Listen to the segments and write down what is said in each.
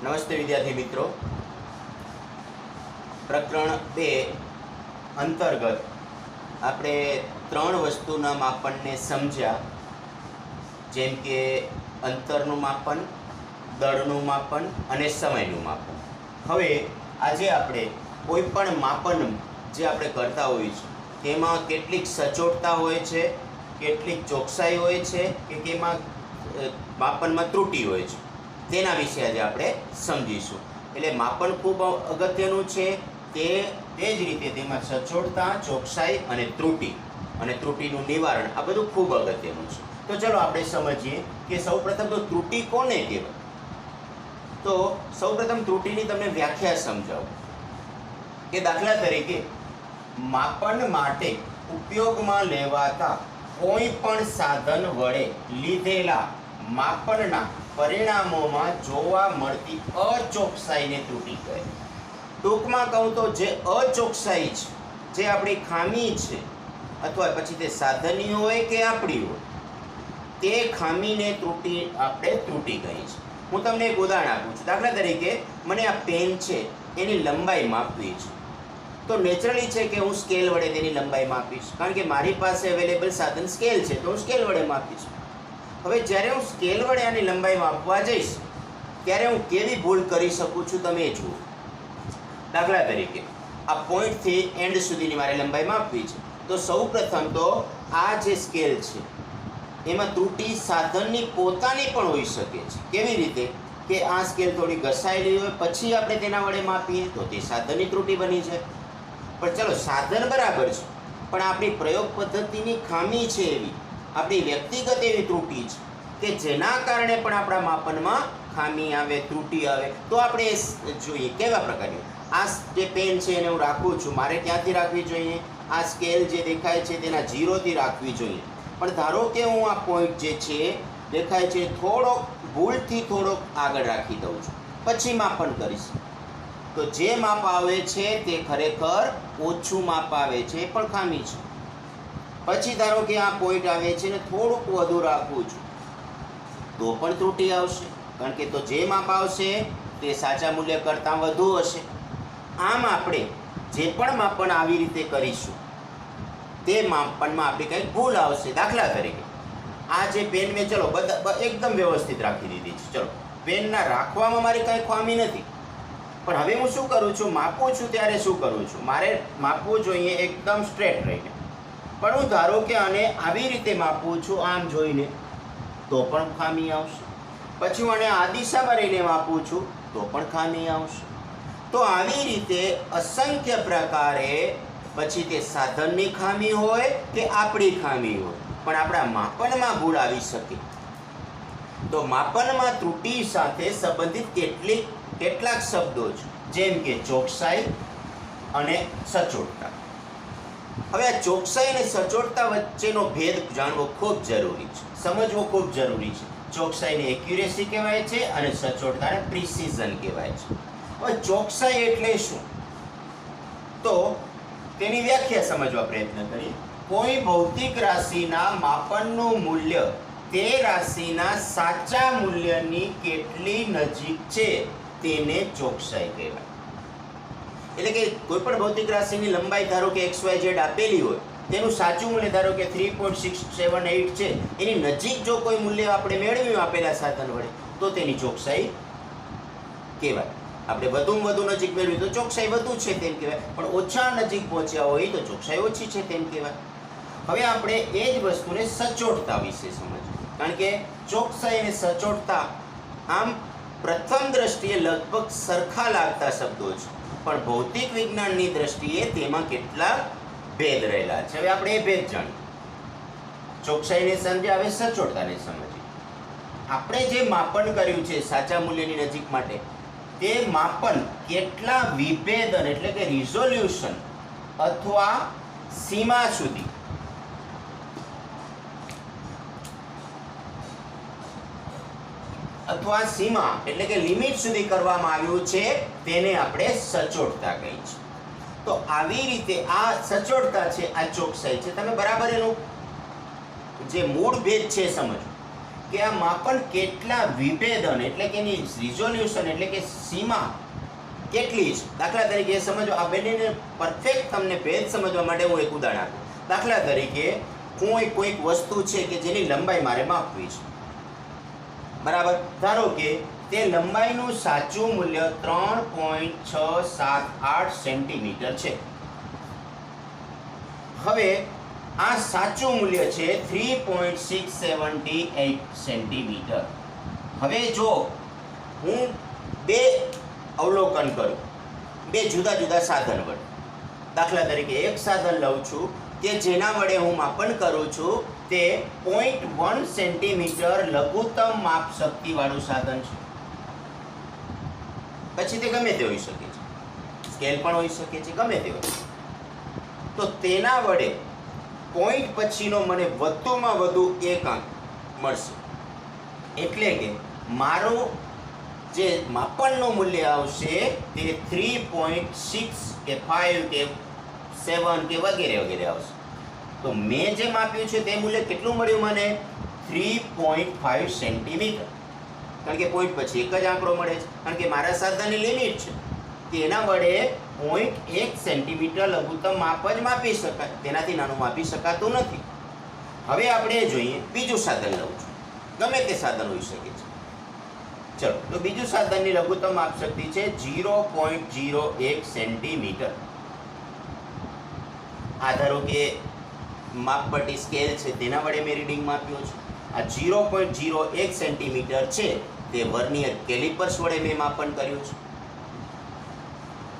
નમસ્તે વિદ્યાર્થી મિત્રો. પ્રકરણ 2 અંતર્ગત આપણે 3 વસ્તુના માપનને સમજ્યા, જેમ કે અંતરનું માપન, દળનું માપન અને સમયનું માપન. હવે આજે આપણે કોઈ પણ માપન જે આપણે કરતા હોઈએ છીએ તેમાં કેટલીક સચોટતા હોય છે, કેટલીક ચોકસાઈ હોય છે કે કેમાં માપનમાં ત્રુટિ હોય છે, તેના વિશે આજે આપણે સમજીશું. એટલે માપન ખૂબ અગત્યનું છે, તે જ રીતે તેમાં સચોટતા, ચોકસાઈ અને ત્રુટિનું નિવારણ આ બધું ખૂબ અગત્યનું છે. તો ચલો આપણે સમજીએ કે સૌપ્રથમ તો ત્રુટિ કોને કહેવાય. તો સૌપ્રથમ ત્રુટિની તમને વ્યાખ્યા સમજાવું કે દાખલા તરીકે માપન માટે ઉપયોગમાં લેવાતા કોઈ પણ સાધન વડે લીધેલા માપનના પરિણામોમાં જોવા મળતી અચોકસાઈને ત્રુટિ કહે. ટૂંકમાં કહું તો જે અચોકસાઈ છે, જે આપણી ખામી છે, અથવા પછી તે સાધનની હોય કે આપણી હોય, તે ખામીને આપણે ત્રુટિ કહીએ છીએ. હું તમને એક ઉદાહરણ આપું છું. દાખલા તરીકે મને આ પેન છે એની લંબાઈ માપવી છે, તો નેચરલી છે કે હું સ્કેલ વડે તેની લંબાઈ માપીશ, કારણ કે મારી પાસે અવેલેબલ સાધન સ્કેલ છે, તો હું સ્કેલ વડે માપીશ. હવે જ્યારે હું સ્કેલ વડે આની લંબાઈ માપવા જઈશ ત્યારે હું કેવી ભૂલ કરી શકું છું તમે જુઓ. દાખલા તરીકે આ પોઈન્ટથી એન્ડ સુધીની મારે લંબાઈ માપવી છે, તો સૌપ્રથમ તો આ જે સ્કેલ છે એમાં ત્રુટિ સાધનની પોતાની પણ હોઈ શકે છે. કેવી રીતે કે આ સ્કેલ થોડી ઘસાયેલી હોય પછી આપણે તેના વડે માપીએ તો તે સાધનની ત્રુટિ બની છે. પણ ચલો સાધન બરાબર છે, પણ આપણી પ્રયોગ પદ્ધતિની ખામી છે, એવી આપણી વ્યક્તિગત એવી ત્રુટિ છે કે જેના કારણે પણ આપણા માપનમાં ખામી આવે, ત્રુટિ આવે. તો આપણે જોઈએ કેવા પ્રકારની. આ જે પેન છે એને હું રાખું છું, મારે ક્યાંથી રાખવી જોઈએ? આ સ્કેલ જે દેખાય છે તેના 0થી રાખવી જોઈએ. પણ ધારો કે હું આ પોઈન્ટ જે છે દેખાય છે થોડોક ભૂલથી થોડોક આગળ રાખી દઉં છું, પછી માપન કરીશ તો જે માપ આવે છે તે ખરેખર ઓછું માપ આવે છે, એ પણ ખામી છે. પછી ધારો કે આ પોઈન્ટ આવે છે ને થોડુંક વધુ રાખું છું તો પણ ત્રુટિ આવશે, કારણ કે તો જે માપ આવશે તે સાચા મૂલ્ય કરતાં વધુ હશે. આમ આપણે જે પણ માપન આવી રીતે કરીશું તે માપનમાં આપણી કંઈક ભૂલ આવશે. દાખલા તરીકે આ જે પેન મેં ચલો એકદમ વ્યવસ્થિત રાખી દીધી છે, ચલો પેનના રાખવામાં મારી કાંઈ ખામી નથી. પણ હવે હું શું કરું છું, માપું છું ત્યારે શું કરું છું, મારે માપવું જોઈએ એકદમ સ્ટ્રેટ રહીને, પણ હું ધારો કે આને આવી રીતે માપું છું આમ જોઈને તો પણ ખામી આવશે. પછી હું આને આ દિશામાં રહીને માપું છું તો પણ ખામી આવશે. તો આવી રીતે અસંખ્ય પ્રકારે પછી તે સાધનની ખામી હોય કે આપણી ખામી હોય, પણ આપણા માપનમાં ભૂલ આવી શકે. તો માપનમાં ત્રુટિ સાથે સંબંધિત કેટલાક શબ્દો છે, જેમ કે ચોકસાઈ અને સચોટતા. હવે આ ચોકસાઈ અને સચોટતા વચ્ચેનો ભેદ જાણવો ખૂબ જરૂરી છે, સમજવો ખૂબ જરૂરી છે. ચોકસાઈને એક્યુરેસી કહેવાય છે અને સચોટતાને પ્રિસિઝન કહેવાય છે. હવે ચોકસાઈ એટલે શું, તો તેની વ્યાખ્યા સમજવા પ્રયત્ન કરીએ. કોઈ ભૌતિક રાશિના માપનનું મૂલ્ય તે રાશિના સાચા મૂલ્યની કેટલી નજીક છે તેને ચોકસાઈ કહેવાય. એટલે કે કોઈ પણ ભૌતિક રાશિની લંબાઈ ધારો કે XYZ આપેલી હોય, તેનું સાચું મૂલ્ય ધારો કે 3.678 છે, એની નજીક જો કોઈ મૂલ્ય આપણે મેળવ્યું આપેલા સાધન વડે તો તેની ચોકસાઈ કહેવાય. આપણે વધુમાં વધુ નજીક મેળવી તો ચોકસાઈ વધુ છે તેમ કહેવાય, પણ ઓછા નજીક પહોંચ્યા હોય તો ચોકસાઈ ઓછી છે તેમ કહેવાય. હવે આપણે એ જ વસ્તુને સચોટતા વિશે સમજીએ, કારણ કે ચોકસાઈ અને સચોટતા આમ પ્રથમ દ્રષ્ટિએ લગભગ સરખા લાગતા શબ્દો છે, પણ ભૌતિક વિજ્ઞાનની દ્રષ્ટિએ તેમાં કેટલાક ભેદ રહેલા છે. હવે આપણે એ ભેદ જાણીએ. ચોકસાઈને સમજ્યા, હવે સચોટતાને સમજીએ. આપણે જે માપન કર્યું છે સાચા મૂલ્યની નજીક માટે, તે માપન કેટલા વિભેદન એટલે કે રિઝોલ્યુશન અથવા સીમા સુધી એટલે કે લિમિટ સુધી કરવામાં આવ્યું છે તેને આપણે સચોટતા કહીએ છીએ. તો આવી રીતે આ સચોટતા છે, આ ચોકસાઈ છે. તમે બરાબર એનું જે મૂળ ભેદ છે સમજો કે આ માપન કેટલા વિભેદન એટલે કે એની રિઝોલ્યુશન એટલે કે સીમા કેટલી છે. દાખલા તરીકે સમજો, આ બંનેને પરફેક્ટ તમને ભેદ સમજવા માટે હું એક ઉદાહરણ આપું. દાખલા તરીકે કોઈક વસ્તુ છે કે જેની લંબાઈ મારે માપવી છે, બરાબર. ધારો કે તે લંબાઈનું સાચું મૂલ્ય 3.678 સેન્ટીમીટર છે. હવે આ સાચું મૂલ્ય છે 3.678 સેન્ટીમીટર. હવે જો હું બે અવલોકન કરું, બે જુદા જુદા સાધન વડે. દાખલા તરીકે એક સાધન લઉં છું કે જેના વડે હું માપન કરું છું તે 0.1 સેન્ટીમીટર લઘુત્તમ માપ શક્તિવાળું સાધન છે. પછી તે ગમે તે હોઈ શકે છે, સ્કેલ પણ હોઈ શકે છે, ગમે તે હોય. તો તેના વડે પોઈન્ટ પછીનો મને વધુમાં વધુ એક અંક મળશે. એટલે કે મારું જે માપનનું મૂલ્ય આવશે તે 3.6 કે 5 કે 7 કે વગેરે વગેરે આવશે. તો મેં જે માપ્યું છે તે મૂલ્ય કેટલું મળ્યું મને? 3.5 સેન્ટીમીટર. કારણ કે પોઈન્ટ પછી એક જ આંકડો મળે છે, કારણ કે મારા સાધનની લિમિટ છે કે એના વડે 0.1 સેન્ટીમીટર લઘુત્તમ માપ જ માપી શકાય, તેનાથી નાનું માપી શકાતું નથી. હવે આપણે જોઈએ બીજું સાધન લઉં છું, ગમે તે સાધન હોઈ શકે છે. ચલો, તો બીજું સાધનની લઘુત્તમ માપ શક્તિ છે 0.01 સેન્ટીમીટર. આ ધારો કે માપપટ્ટી સ્કેલ છે તેના વડે મેં રીડિંગ માપ્યું છે. આ 0.01 સેન્ટીમીટર છે તે વર્નિયર કેલિપર્સ વડે મેં માપન કર્યું છે.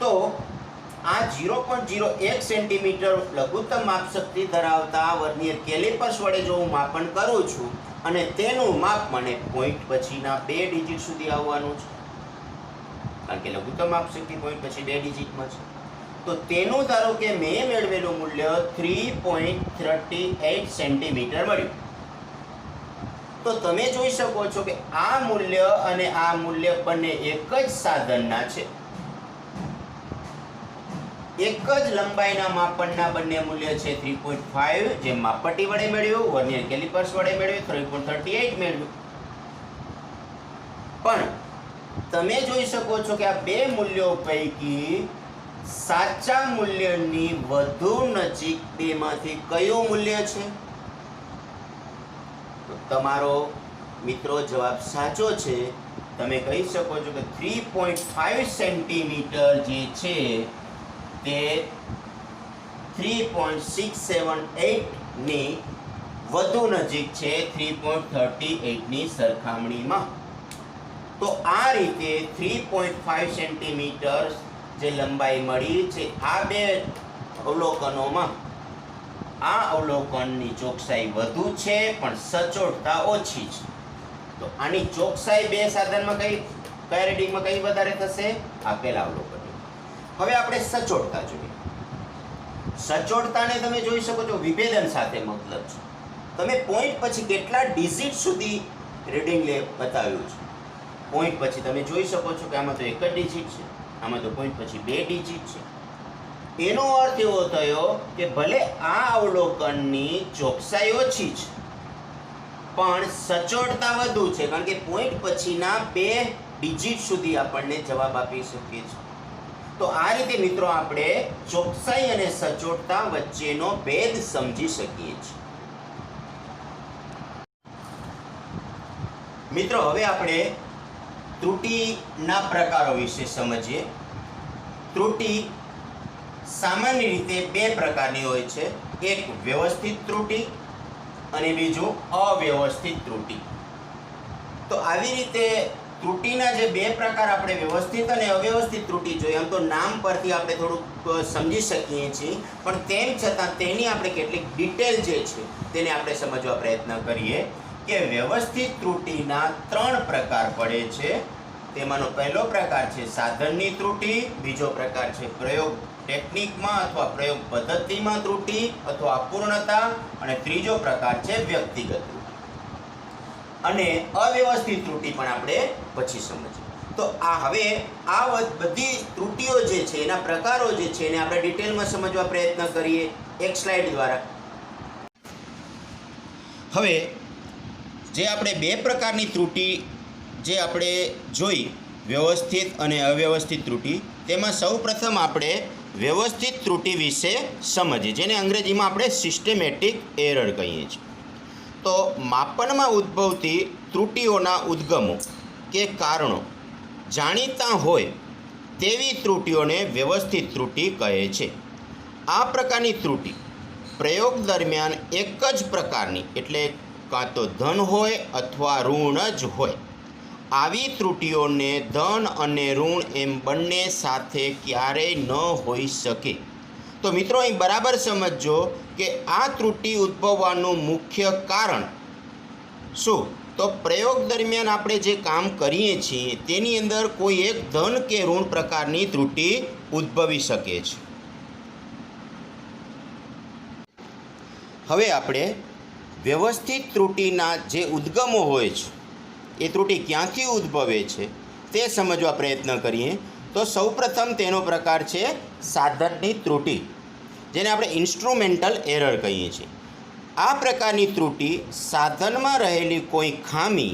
તો આ 0.01 સેન્ટીમીટર લઘુત્તમ માપ શક્તિ ધરાવતા વર્નિયર કેલિપર્સ વડે જો હું માપન કરું છું અને તેનું માપ મને પોઈન્ટ પછીના 2 ડિજિટ સુધી આવવાનું છે, કારણ કે લઘુત્તમ માપ શક્તિ પોઈન્ટ પછી 2 ડિજિટમાં છે. તો તેનું ધારો કે મેં મેળવેલું મૂલ્ય 3.38 સેન્ટીમીટર મળ્યું. તો તમે જોઈ શકો છો કે આ મૂલ્ય અને આ મૂલ્ય બંને એક જ સાધનના છે. એક જ લંબાઈના માપનના બંને મૂલ્ય છે 3.5 જે માપપટ્ટી વડે મેળવ્યું, વર્નિયર કેલિપર્સ વડે મેળવ્યું 3.38 મેળવ્યું. પણ તમે જોઈ શકો છો કે આ બે મૂલ્યો પૈકી સાચા મૂલ્યની વધુ નજીક બેમાંથી કયું મૂલ્ય છે? તો તમારો મિત્રો જવાબ સાચો છે. તમે કહી શકો છો કે 3.5 સેન્ટીમીટર જે છે તે 3.678 ની વધુ નજીક છે 3.38 ની સરખામણીમાં. તો આ રીતે 3.5 સેન્ટીમીટર જે લંબાઈ મળી છે આ બે અવલોકનોમાં, આ અવલોકનની ચોકસાઈ વધુ છે પણ સચોટતા ઓછી છે. તો આની ચોકસાઈ બે સાધનમાં કયા રીડિંગમાં કઈ વધારે થશે? આપેલા અવલોકન. હવે આપણે સચોટતા જોઈએ. સચોટતાને તમે જોઈ શકો છો વિભેદન સાથે મતલબ છે. તમે પોઈન્ટ પછી કેટલા ડિજિટ સુધી રીડિંગ બતાવ્યું છે. પોઈન્ટ પછી તમે જોઈ શકો છો કે આમાં તો એક જ ડિજિટ છે, આમાં તો પોઈન્ટ પછી 2 ડિજિટ છે. એનો અર્થ એવો થયો કે ભલે આ અવલોકનની ચોકસાઈ ઓછી છે પણ સચોટતા વધુ છે, કારણ કે પોઈન્ટ પછીના 2 ડિજિટ સુધી આપણને જવાબ આપી શકીએ છીએ. તો આ રીતે મિત્રો આપણે ચોકસાઈ અને સચોટતા વચ્ચેનો ભેદ સમજી શકીએ છીએ. મિત્રો હવે આપણે ત્રુટિના પ્રકારો વિશે સમજીએ. ત્રુટિ સામાન્ય રીતે 2 પ્રકારની હોય છે, એક વ્યવસ્થિત ત્રુટિ અને બીજું અવ્યવસ્થિત ત્રુટિ. તો આવી રીતે ત્રુટિના જે 2 પ્રકાર આપણે વ્યવસ્થિત અને અવ્યવસ્થિત ત્રુટિ જોઈએ. આમ તો નામ પરથી આપણે થોડુંક સમજી શકીએ છીએ, પણ તેમ છતાં તેની આપણે કેટલીક ડિટેલ જે છે તેને આપણે સમજવા પ્રયત્ન કરીએ કે વ્યવસ્થિત ત્રુટિના 3 પ્રકાર પડે છે. તેમાંનો પહેલો પ્રકાર છે સાધનની ત્રુટિ, બીજો પ્રકાર છે પ્રયોગ ટેકનિકમાં અથવા પ્રયોગ પદ્ધતિમાં ત્રુટિ અથવા અપૂર્ણતા, અને ત્રીજો પ્રકાર છે વ્યક્તિગત ત્રુટિ. અને અવ્યવસ્થિત ત્રુટિ પણ આપણે પછી સમજીએ. તો આ હવે આ બધી ત્રુટિઓ જે છે એના પ્રકારો જે છે એને આપણે ડિટેલમાં સમજવા પ્રયત્ન કરીએ એક સ્લાઇડ દ્વારા. હવે જે આપણે બે પ્રકારની ત્રુટિ જે આપણે જોઈ, વ્યવસ્થિત અને અવ્યવસ્થિત ત્રુટિ, તેમાં સૌપ્રથમ આપણે વ્યવસ્થિત ત્રુટિ વિશે સમજીએ, જેને અંગ્રેજીમાં આપણે સિસ્ટેમેટિક એરર કહીએ છીએ. તો માપનમાં ઉદ્ભવતી ત્રુટિઓના ઉદ્ગમો કે કારણો જાણીતા હોય તેવી ત્રુટિઓને વ્યવસ્થિત ત્રુટિ કહે છે. આ પ્રકારની ત્રુટિ પ્રયોગ દરમિયાન એક જ પ્રકારની, એટલે કાં તો ધન હોય અથવા ઋણ જ હોય. આવી ત્રુટિઓને ધન અને ઋણ એમ બંને સાથે ક્યારેય ન હોઈ શકે. તો મિત્રો અહીં બરાબર સમજજો કે આ ત્રુટિ ઉદ્ભવવાનું મુખ્ય કારણ શું? તો પ્રયોગ દરમિયાન આપણે જે કામ કરીએ છીએ તેની અંદર કોઈ એક ધન કે ઋણ પ્રકારની ત્રુટિ ઉદ્ભવી શકે છે. હવે આપણે વ્યવસ્થિત ત્રુટિના જે ઉદ્ગમો હોય છે, એ ત્રુટિ ક્યાંથી ઉદ્ભવે છે તે સમજવા પ્રયત્ન કરીએ. તો સૌપ્રથમ તેનો પ્રકાર છે સાધનની ત્રુટિ, જેને આપણે ઇન્સ્ટ્રુમેન્ટલ એરર કહીએ છીએ. આ પ્રકારની ત્રુટિ સાધનમાં રહેલી કોઈ ખામી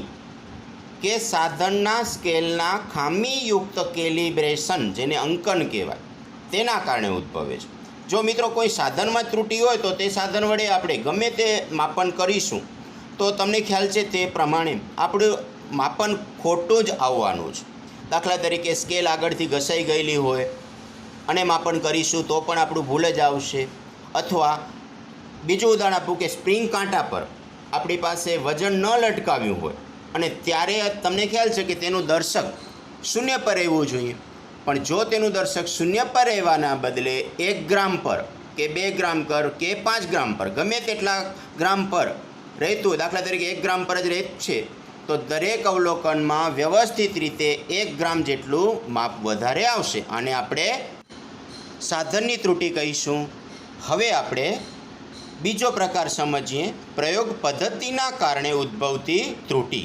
કે સાધનના સ્કેલના ખામીયુક્ત કેલિબ્રેશન, જેને અંકન કહેવાય, તેના કારણે ઉદ્ભવે છે. જો મિત્રો કોઈ સાધનમાં ત્રુટિ હોય તો તે સાધન વડે આપણે ગમે તે માપન કરીશું તો તમને ખ્યાલ છે તે પ્રમાણે આપણું માપન ખોટું જ આવવાનું છે. દાખલા તરીકે સ્કેલ આગળથી ઘસાઈ ગયેલી હોય અને માપન કરીશું તો પણ આપણું ભૂલ જ આવશે. અથવા બીજું ઉદાહરણ આપું કે સ્પ્રિંગ કાંટા પર આપણી પાસે વજન ન લટકાવ્યું હોય અને ત્યારે તમને ખ્યાલ છે કે તેનું દર્શક શૂન્ય પર રહેવું જોઈએ, પણ જો તેનું દર્શક શૂન્ય પર રહેવાના બદલે 1 ગ્રામ પર કે 2 ગ્રામ પર કે 5 ગ્રામ પર ગમે તેટલા ગ્રામ પર રહેતું, દાખલા તરીકે 1 ગ્રામ પર જ રહે છે, તો દરેક અવલોકનમાં વ્યવસ્થિત રીતે 1 ગ્રામ જેટલું માપ વધારે આવશે. આને આપણે સાધનની ત્રુટિ કહીશું. હવે આપણે બીજો પ્રકાર સમજીએ, પ્રયોગ પદ્ધતિના કારણે ઉદ્ભવતી ત્રુટિ,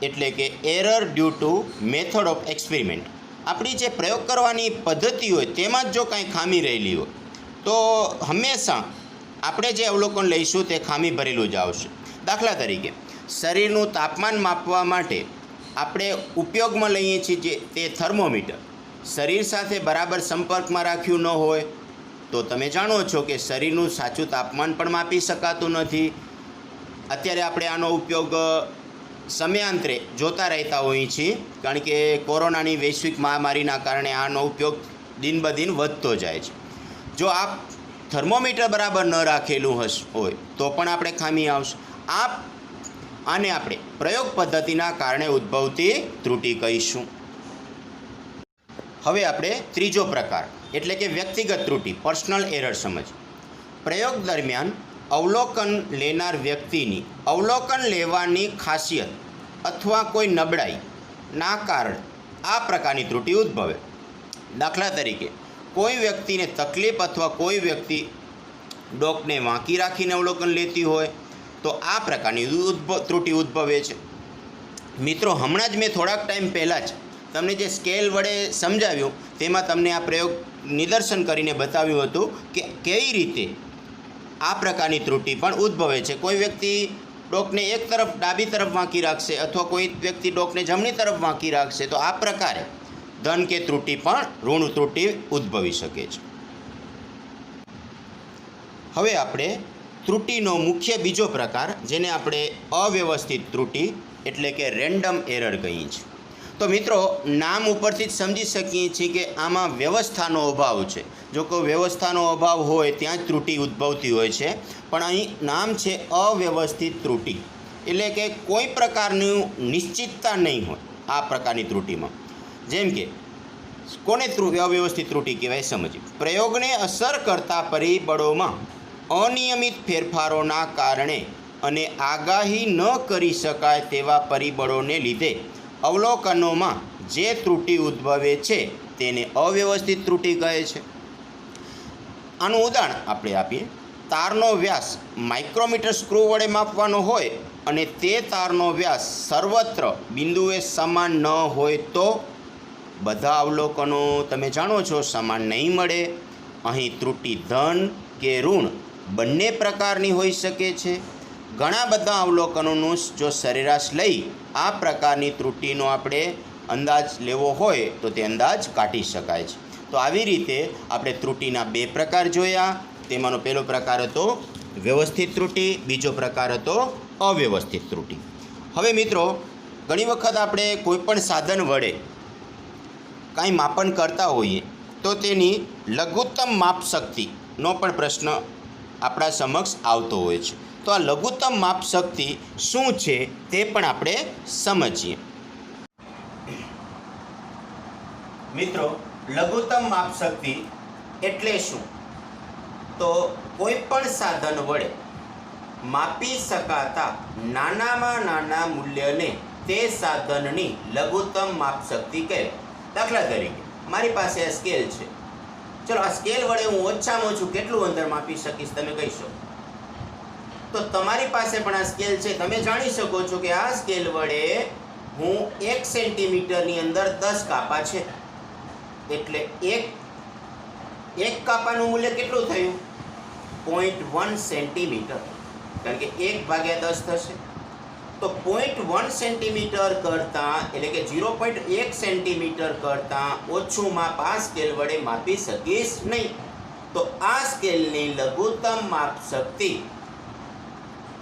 એટલે કે error due to method of experiment. આપણી જે પ્રયોગ કરવાની પદ્ધતિ હોય તેમાં જ જો કાંઈ ખામી રહેલી હોય તો હંમેશા આપણે જે અવલોકન લઈશું તે ખામી ભરેલું જ આવશે. દાખલા તરીકે શરીરનું તાપમાન માપવા માટે આપણે ઉપયોગમાં લઈએ છીએ જે તે થર્મોમીટર, શરીર સાથે બરાબર સંપર્કમાં રાખ્યું ન હોય તો તમે જાણો છો કે શરીરનું સાચું તાપમાન પણ માપી શકાતું નથી. અત્યારે આપણે આનો ઉપયોગ સમયાંતરે જોતા રહેતા હોઈએ છીએ, કારણ કે કોરોનાની વૈશ્વિક મહામારીના કારણે આનો ઉપયોગ દિન બ દિન વધતો જાય છે. જો આ થર્મોમીટર બરાબર ન રાખેલું હોય તો પણ આપણે ખામી આવશે. આને આપણે પ્રયોગ પદ્ધતિના કારણે ઉદ્ભવતી ત્રુટિ કહીશું. હવે આપણે ત્રીજો પ્રકાર એટલે કે વ્યક્તિગત ત્રુટિ, પર્સનલ એરર સમજ. પ્રયોગ દરમિયાન અવલોકન લેનાર વ્યક્તિની અવલોકન લેવાની ખાસિયત અથવા કોઈ નબળાઈના કારણે આ પ્રકારની ત્રુટિ ઉદ્ભવે. દાખલા તરીકે કોઈ વ્યક્તિને તકલીફ અથવા કોઈ વ્યક્તિ ડોકને વાંકી રાખીને અવલોકન લેતી હોય તો આ પ્રકારની ત્રુટિ ઉદ્ભવે છે. મિત્રો, હમણાં જ મેં થોડાક ટાઈમ પહેલાં જ તમને જે સ્કેલ વડે સમજાવ્યું તેમાં તમને આ પ્રયોગ નિદર્શન કરીને બતાવ્યું હતું કે કેવી રીતે આ પ્રકારની ત્રુટિ પણ ઉદ્ભવે છે. કોઈ વ્યક્તિ ડોકને એક તરફ ડાબી તરફ વાંકી રાખશે અથવા કોઈ વ્યક્તિ ડોકને જમણી તરફ વાંકી રાખશે, તો આ પ્રકારે ધન કે ત્રુટિ પણ ઋણ ત્રુટિ ઉદ્ભવી શકે છે. હવે આપણે ત્રુટિનો મુખ્ય બીજો પ્રકાર, જેને આપણે અવ્યવસ્થિત ત્રુટિ એટલે કે રેન્ડમ એરર કહીએ છીએ. તો મિત્રો, નામ ઉપરથી જ સમજી શકીએ છીએ કે આમાં વ્યવસ્થાનો અભાવ છે. જો કોઈ વ્યવસ્થાનો અભાવ હોય ત્યાં જ ત્રુટિ ઉદ્ભવતી હોય છે, પણ અહીં નામ છે અવ્યવસ્થિત ત્રુટિ, એટલે કે કોઈ પ્રકારનું નિશ્ચિતતા નહીં હોય આ પ્રકારની ત્રુટિમાં. જેમ કે કોને અવ્યવસ્થિત ત્રુટિ કહેવાય સમજીએ. પ્રયોગને અસર કરતા પરિબળોમાં અનિયમિત ફેરફારોના કારણે અને આગાહી ન કરી શકાય તેવા પરિબળોને લીધે અવલોકનોમાં જે ત્રુટિ ઉદ્ભવે છે તેને અવ્યવસ્થિત ત્રુટિ કહે છે. આનું ઉદાહરણ આપણે આપીએ. તારનો વ્યાસ માઇક્રોમીટર સ્ક્રૂ વડે માપવાનો હોય અને તે તારનો વ્યાસ સર્વત્ર બિંદુએ સમાન ન હોય તો બધા અવલોકનો તમે જાણો છો સમાન નહીં મળે. અહીં ત્રુટિ ધન કે ઋણ બંને પ્રકારની હોઈ શકે છે. ઘણા બધા અવલોકનોનું જો સરેરાશ લઈ આ પ્રકારની ત્રુટિનો આપણે અંદાજ લેવો હોય તો તે અંદાજ કાઢી શકાય છે. તો આવી રીતે આપણે ત્રુટિના બે પ્રકાર જોયા. તેમાંનો પહેલો પ્રકાર હતો વ્યવસ્થિત ત્રુટિ, બીજો પ્રકાર હતો અવ્યવસ્થિત ત્રુટિ. હવે મિત્રો, ઘણી વખત આપણે કોઈપણ સાધન વડે કાંઈ માપન કરતા હોઈએ તો તેની લઘુત્તમ માપશક્તિનો પણ પ્રશ્ન આપણા સમક્ષ આવતો હોય છે. તો આ લઘુત્તમ માપશક્તિ શું છે તે પણ આપણે સમજીએ. મિત્રો, લઘુત્તમ માપશક્તિ એટલે શું? તો કોઈ પણ સાધન વડે માપી શકાતા નાનામાં નાના મૂલ્યને તે સાધનની લઘુત્તમ માપશક્તિ કહેવાય. દાખલા તરીકે મારી પાસે આ સ્કેલ છે. ચલો, આ સ્કેલ વડે હું ઓછામાં ઓછું કેટલું અંતર માપી શકીશ તમે કહી શકો? તો તમારી પાસે પણ આ સ્કેલ છે. તમે જાણી શકો છો કે આ સ્કેલ વડે હું 1 સેન્ટીમીટરની અંદર 10 કાપા છે. એટલે એક કાપાનું મૂલ્ય કેટલું થયું? 0.1 સેન્ટીમીટર. કારણ કે 1/10 થશે. તો 0.1 સેન્ટીમીટર કરતાં, એટલે કે 0.1 સેન્ટીમીટર કરતાં ઓછું માપ આ સ્કેલ વડે માપી શકીશ નહીં. તો આ સ્કેલની લઘુત્તમ માપશક્તિ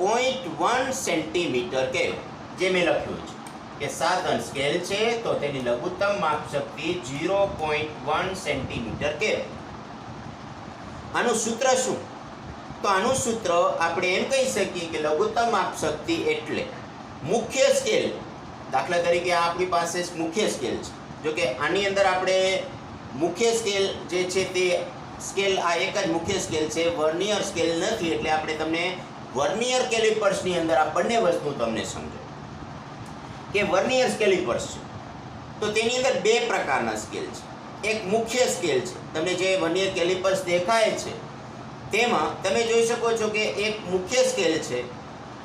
0.1 સેન્ટીમીટર કહેવાય. જે મેં લખ્યું છે કે સાધન સ્કેલ છે તો તેની લઘુત્તમ માપશક્તિ 0.1 સેન્ટીમીટર કહેવાય. આનું સૂત્ર શું? તો આનું સૂત્ર આપણે એમ કહી શકીએ કે લઘુત્તમ માપશક્તિ એટલે મુખ્ય સ્કેલ. દાખલા તરીકે આપણી પાસે મુખ્ય સ્કેલ છે. જો કે આની અંદર આપણે મુખ્ય સ્કેલ જે છે તે સ્કેલ આ એક જ મુખ્ય સ્કેલ છે, વર્નિયર સ્કેલ નથી. એટલે આપણે તમને વર્નિયર કેલિપર્સની અંદર આ બંને વસ્તુ તમને સમજો કે વર્નિયર કેલિપર્સ છે તો તેની અંદર બે પ્રકારના સ્કેલ છે. એક મુખ્ય સ્કેલ છે. તમને જે વર્નિયર કેલિપર્સ દેખાય છે તેમાં તમે જોઈ શકો છો કે એક મુખ્ય સ્કેલ છે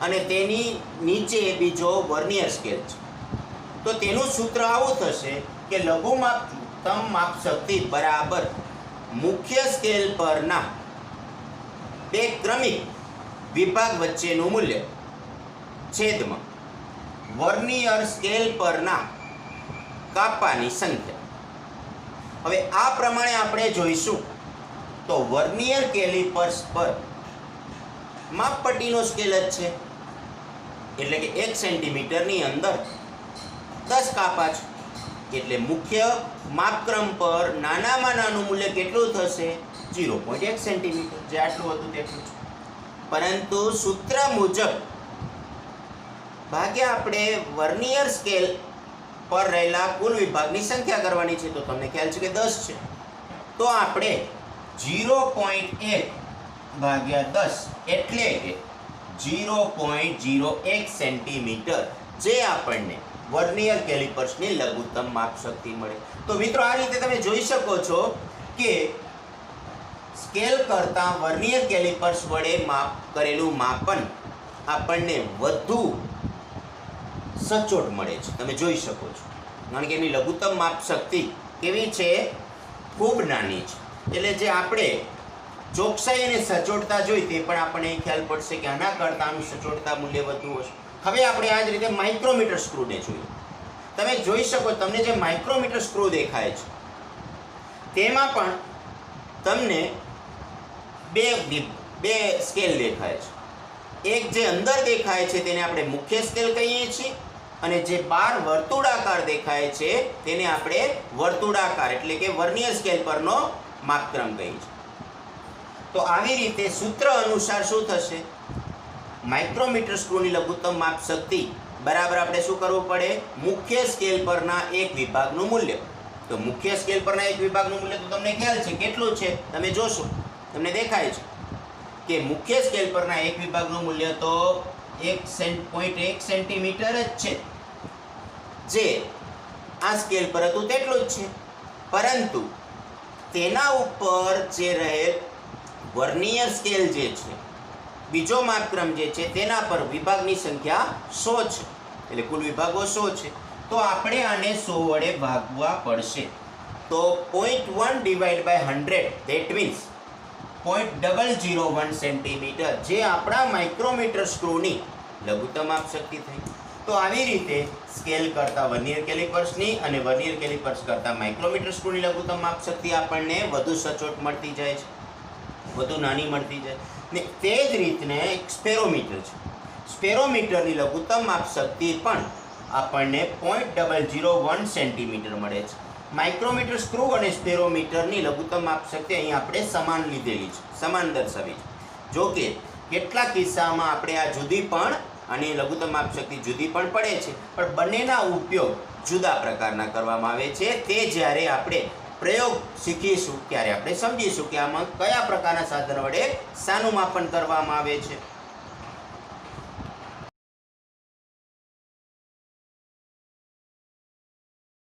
અને તેની નીચે બીજો વર્નિયર સ્કેલ છે. તો તેનું સૂત્ર આવું થશે કે લઘુત્તમ માપશક્તિ બરાબર મુખ્ય સ્કેલ પરના બે ક્રમિક વિભાગ વચ્ચેનું મૂલ્ય છેદમાં વર્નિયર સ્કેલ પરના કાપાની સંખ્યા. હવે આ પ્રમાણે આપણે જોઈશું તો વર્નિયર કેલિપર્સ પર માપપટ્ટીનો સ્કેલ જ છે. એટલે કે 1 સેન્ટીમીટરની અંદર 10 કાપા છે. એટલે મુખ્ય માપક્રમ પર નાનામાં નાનું મૂલ્ય કેટલું થશે? 0.1 સેન્ટીમીટર. જે આટલું હતું તેટલું છે. પરંતુ સૂત્ર મુજબ ભાગ્યા આપણે વર્નિયર સ્કેલ પર રહેલા કુલ વિભાગની સંખ્યા કરવાની છે. તો તમને ખ્યાલ છે કે 10 છે. તો આપણે 0.1/10 એટલે કે 0.01 સેન્ટીમીટર જે આપણને વર્નિયર કેલિપર્સની લઘુત્તમ માપશક્તિ મળે. તો મિત્રો, આ રીતે તમે જોઈ શકો છો કે સ્કેલ કરતાં વર્નિયર કેલિપર્સ વડે કરેલું માપન આપણને વધુ સચોટ મળે છે. તમે જોઈ શકો છો કારણ કે એની લઘુત્તમ માપશક્તિ કેવી છે? ખૂબ નાની છે. એટલે જે આપણે ચોકસાઈ અને સચોટતા જોઈ તે પણ આપણને ખ્યાલ પડશે કે આના કરતાં આનું સચોટતા મૂલ્ય વધુ હશે. હવે આપણે આ જ રીતે માઇક્રોમીટર સ્ક્રૂને જોઈએ. તમે જોઈ શકો તમને જે માઇક્રોમીટર સ્ક્રૂ દેખાય છે તેમાં પણ તમને બે સ્કેલ દેખાય છે. એક જે અંદર દેખાય છે તેને આપણે મુખ્ય સ્કેલ કહીએ છીએ અને જે બહાર વર્તુળાકાર દેખાય છે તેને આપણે વર્તુળાકાર એટલે કે વર્નિયર સ્કેલ પરનો માપક્રમ કહીએ છીએ. તો આવી રીતે સૂત્ર અનુસાર શું થશે? માઇક્રોમીટર સ્ક્રૂની લઘુત્તમ માપશક્તિ બરાબર આપણે શું કરવું પડે? મુખ્ય સ્કેલ પરના એક વિભાગનું મૂલ્ય. તો મુખ્ય સ્કેલ પરના એક વિભાગનું મૂલ્ય તો તમને ખ્યાલ છે કેટલું છે? તમે જોશો તમને દેખાય છે કે મુખ્ય સ્કેલ પરના એક વિભાગનું મૂલ્ય તો 1.1 સેન્ટીમીટર જ છે. જે આ સ્કેલ પર હતું તેટલું જ છે. પરંતુ તેના ઉપર જે રહેલ વર્નિયર સ્કેલ જે છે, બીજો માપક્રમ જે છે તેના પર વિભાગની સંખ્યા 100 છે. એટલે કુલ વિભાગો 100 છે. તો આપણે આને 100 વડે ભાગવા પડશે. તો 0.1/100 ધેટ મીન્સ 0.001 સેન્ટીમીટર, જે આપણા માઇક્રોમીટર સ્ક્રૂની લઘુત્તમ માપશક્તિ થઈ. તો આવી રીતે સ્કેલ કરતાં વર્નિયર કેલિપર્સની અને વર્નિયર કેલિપર્સ કરતાં માઇક્રોમીટર સ્ક્રૂની લઘુત્તમ માપશક્તિ આપણને વધુ સચોટ મળતી જાય છે, વધુ નાની મળતી જાય. ને તે જ રીતને એક સ્પેરોમીટર છે. સ્પેરોમીટરની લઘુત્તમ માપશક્તિ પણ આપણને 0.001 સેન્ટીમીટર મળે છે. માઇક્રોમીટર સ્ક્રૂ અને સ્પેરોમીટરની લઘુત્તમ માપશક્તિ અહીં આપણે સમાન લીધેલી છે, સમાન દર્શાવી છે. જો કે કેટલાક કિસ્સામાં આપણે આ જુદી પણ અને લઘુત્તમ માપશક્તિ જુદી પણ પડે છે, પણ બંનેના ઉપયોગ જુદા પ્રકારના કરવામાં આવે છે. તે જ્યારે આપણે પ્રયોગ શીખીશું ત્યારે આપણે સમજીશું કે આમાં કયા પ્રકારના સાધન વડે શાનું માપન કરવામાં આવે છે.